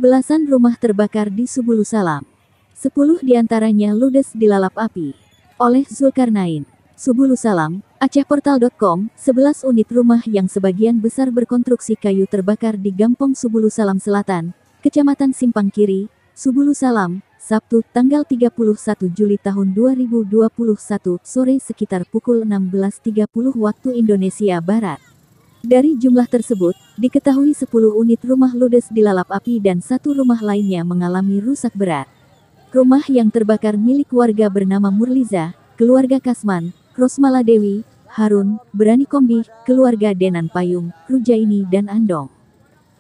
Belasan rumah terbakar di Subulu Salam. 10 diantaranya ludes dilalap api. Oleh Zulkarnain. Subulu Salam, AcehPortal.com, 11 unit rumah yang sebagian besar berkonstruksi kayu terbakar di Gampong Subulu Salam Selatan, Kecamatan Simpang Kiri, Subulu Salam, Sabtu, tanggal 31 Juli tahun 2021, sore sekitar pukul 16.30 waktu Indonesia Barat. Dari jumlah tersebut, diketahui 10 unit rumah ludes dilalap api dan 1 rumah lainnya mengalami rusak berat. Rumah yang terbakar milik warga bernama Murliza, keluarga Kasman, Rosmala Dewi, Harun, Berani Kombi, keluarga Denan Payung, Rujaini dan Andong.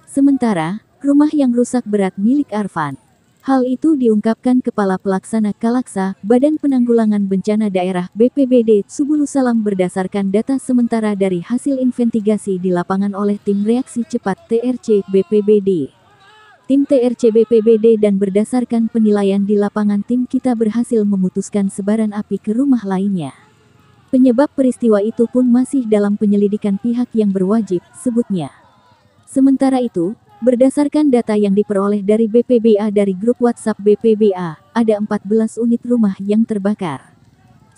Sementara, rumah yang rusak berat milik Arfan. Hal itu diungkapkan Kepala Pelaksana Kalaksa, Badan Penanggulangan Bencana Daerah BPBD, Subulu Salam berdasarkan data sementara dari hasil investigasi di lapangan oleh Tim Reaksi Cepat TRC BPBD. Tim TRC BPBD dan berdasarkan penilaian di lapangan tim kita berhasil memutuskan sebaran api ke rumah lainnya. Penyebab peristiwa itu pun masih dalam penyelidikan pihak yang berwajib, sebutnya. Sementara itu, berdasarkan data yang diperoleh dari BPBA dari grup WhatsApp BPBA, ada 14 unit rumah yang terbakar.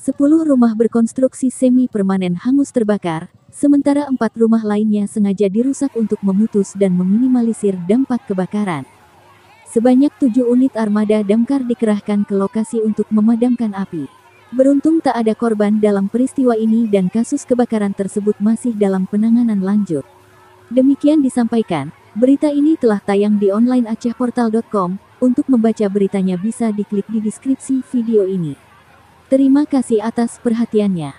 10 rumah berkonstruksi semi-permanen hangus terbakar, sementara 4 rumah lainnya sengaja dirusak untuk memutus dan meminimalisir dampak kebakaran. Sebanyak 7 unit armada damkar dikerahkan ke lokasi untuk memadamkan api. Beruntung tak ada korban dalam peristiwa ini dan kasus kebakaran tersebut masih dalam penanganan lanjut. Demikian disampaikan. Berita ini telah tayang di online AcehPortal.com. Untuk membaca beritanya bisa diklik di deskripsi video ini. Terima kasih atas perhatiannya.